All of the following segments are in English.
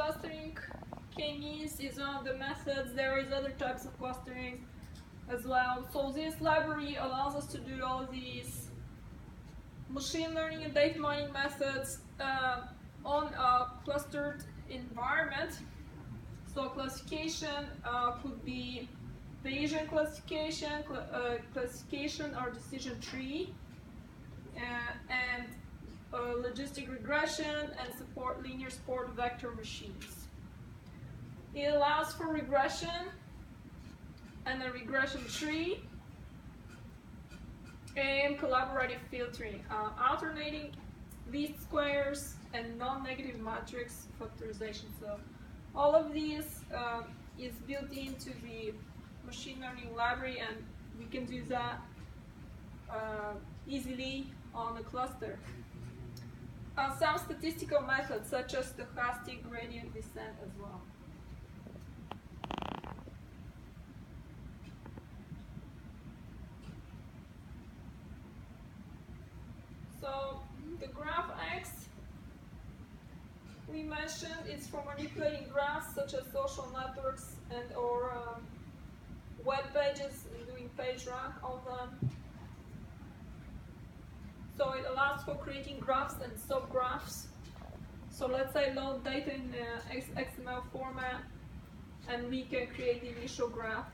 clustering k-means is one of the methods. There is other types of clustering as well. So this library allows us to do all these machine learning and data mining methods on a clustered environment. So classification could be Bayesian classification, classification or decision tree, and logistic regression and linear support vector machines. It allows for regression and a regression tree and collaborative filtering, alternating least squares and non-negative matrix factorization. So all of these is built into the machine learning library, and we can do that easily on a cluster. Some statistical methods such as stochastic gradient descent as well. So the GraphX we mentioned is for manipulating graphs such as social networks and or web pages and doing page rank on them. So it allows for creating graphs and subgraphs. So let's say load data in XML format, and we can create the initial graph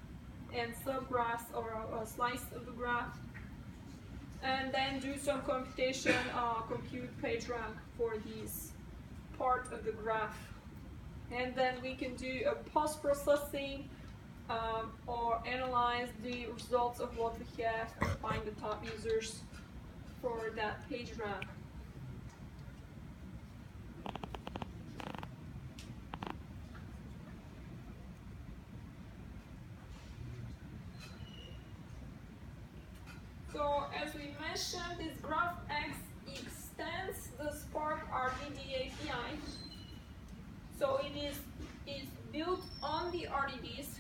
and subgraphs or a slice of the graph, and then do some computation, compute page rank for this part of the graph. And then we can do a post-processing or analyze the results of what we have and find the top users for that page rank. So as we mentioned, this GraphX extends the Spark RDD API. So it is built on the RDDs.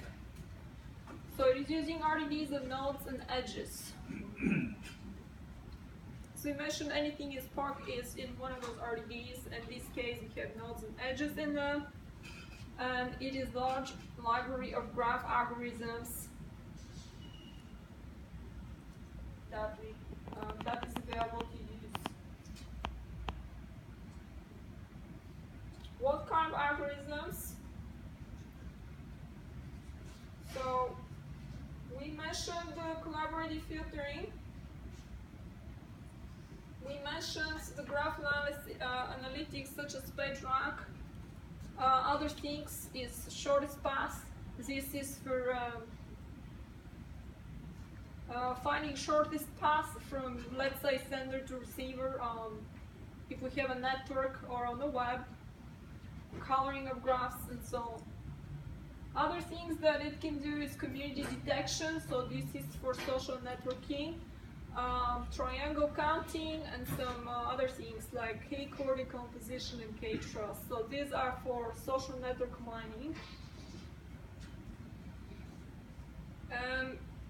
So it is using RDDs of nodes and edges. So we mentioned anything in Spark is in one of those RDDs. In this case, we have nodes and edges in them. And it is a large library of graph algorithms that is available to use. What kind of algorithms? So we mentioned the collaborative filtering. We mentioned the graph analytics such as PageRank. Other things is shortest path. This is for finding shortest path from, let's say, sender to receiver. If we have a network or on the web, coloring of graphs and so on. Other things that it can do is community detection. So this is for social networking. Triangle counting, and some other things like K-core decomposition and K-trust. So these are for social network mining.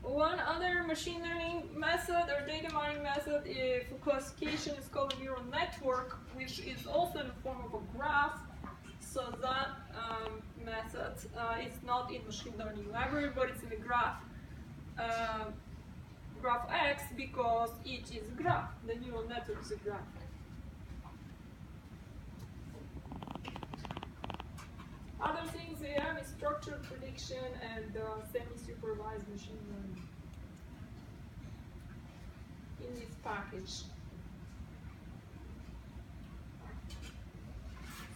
One other machine learning method or data mining method for classification is called a neural network, which is also in the form of a graph. So that method is not in machine learning library, but it's in the GraphX because it is a graph. The neural network is a graph. Other things we have is structured prediction and semi-supervised machine learning in this package.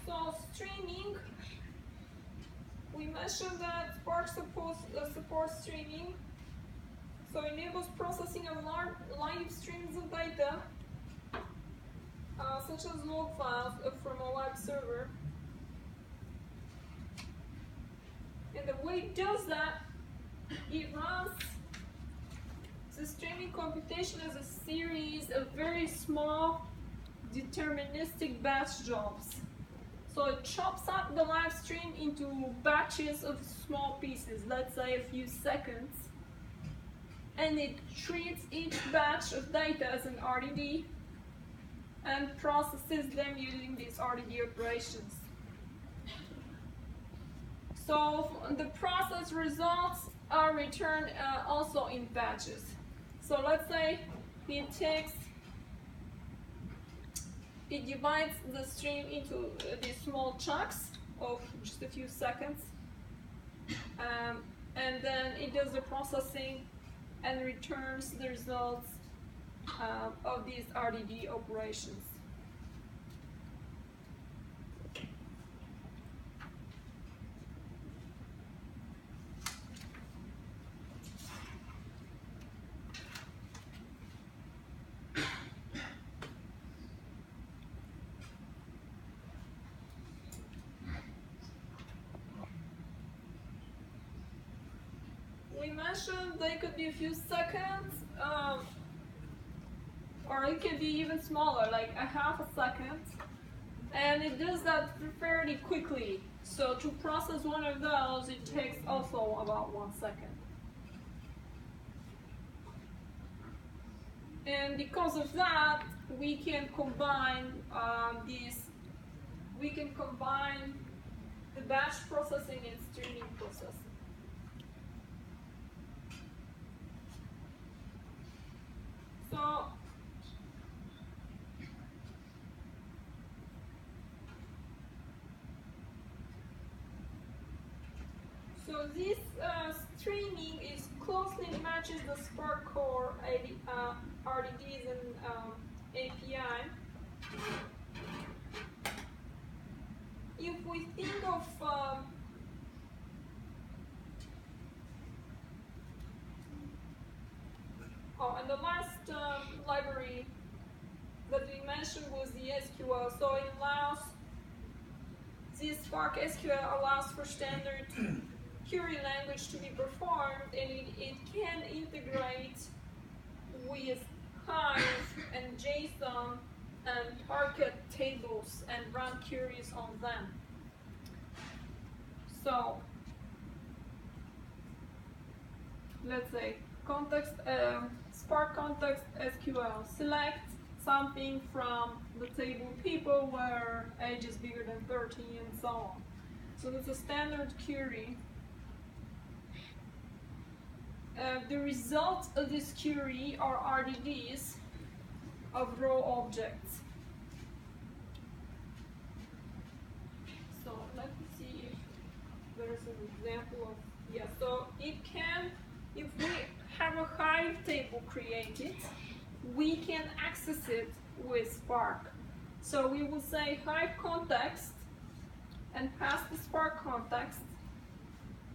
So streaming, we mentioned that Spark supports streaming. So it enables processing of live streams of data, such as log files from a web server. And the way it does that, it runs the streaming computation as a series of very small deterministic batch jobs. So it chops up the live stream into batches of small pieces, let's say a few seconds. And it treats each batch of data as an RDD and processes them using these RDD operations. So the process results are returned also in batches. So let's say it divides the stream into these small chunks of just a few seconds, and then it does the processing and returns the results of these RDD operations. We mentioned they could be a few seconds, or it could be even smaller, like a half a second, and it does that fairly quickly. So to process one of those, it takes also about 1 second. And because of that, we can combine the batch processing and streaming processing. So this streaming is closely matches the Spark Core RDDs and API. If we think of and the last library that we mentioned was the SQL. So it allows this Spark SQL allows for standard query language to be performed, and it can integrate with Hive and JSON and target tables and run queries on them. So let's say context Spark context SQL, select something from the table people where age is bigger than 30 and so on. So that's a standard query. The results of this query are RDDs of raw objects. So let me see if there's an example of, so it can, if we have a Hive table created, we can access it with Spark. So we will say Hive context and pass the Spark context.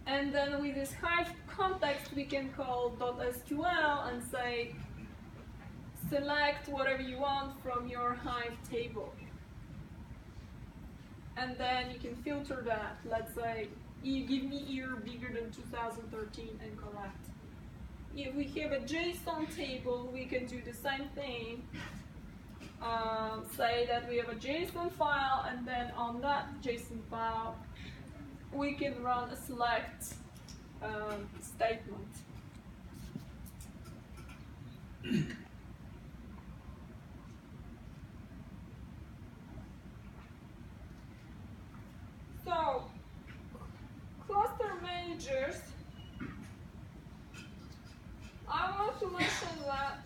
And then with this Hive context, we can call .sql and say, select whatever you want from your Hive table. And then you can filter that. Let's say, you give me year bigger than 2013 and collect. If we have a JSON table, we can do the same thing. Say that we have a JSON file, and then on that JSON file, we can run a select statement. So, cluster managers, I want to mention that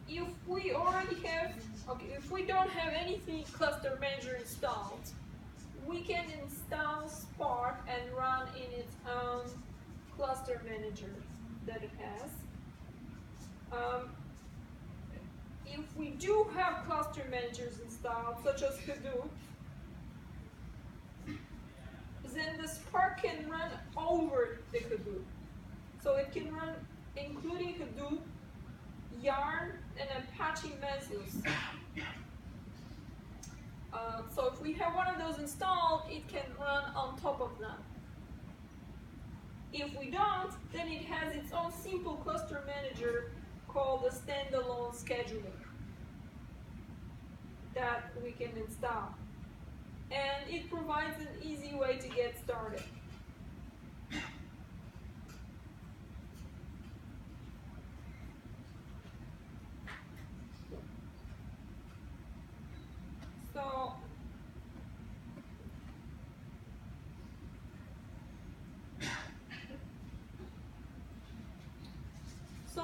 if we already have, if we don't have anything cluster manager installed, we can install Spark and run in its own cluster manager that it has. If we do have cluster managers installed, such as Hadoop, then the Spark can run over the Hadoop. So it can run including Hadoop, Yarn, and Apache Mesos. So if we have one of those installed, it can run on top of them. If we don't, then it has its own simple cluster manager called a standalone scheduler that we can install. And it provides an easy way to get started.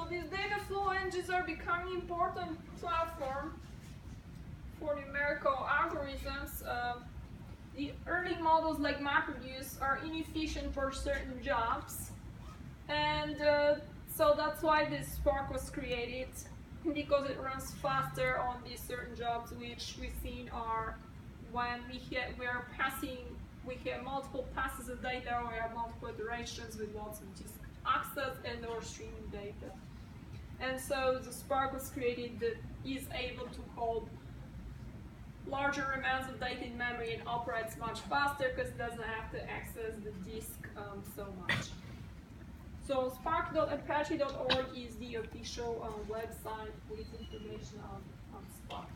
So these data flow engines are becoming important platform for numerical algorithms. The early models like MapReduce are inefficient for certain jobs, and so that's why this Spark was created, because it runs faster on these certain jobs, which we've seen are when we have multiple passes of data, we have multiple iterations with lots of disk access and or streaming data. And so the Spark was created that is able to hold larger amounts of data in memory and operates much faster because it doesn't have to access the disk so much. So spark.apache.org is the official website with information on Spark.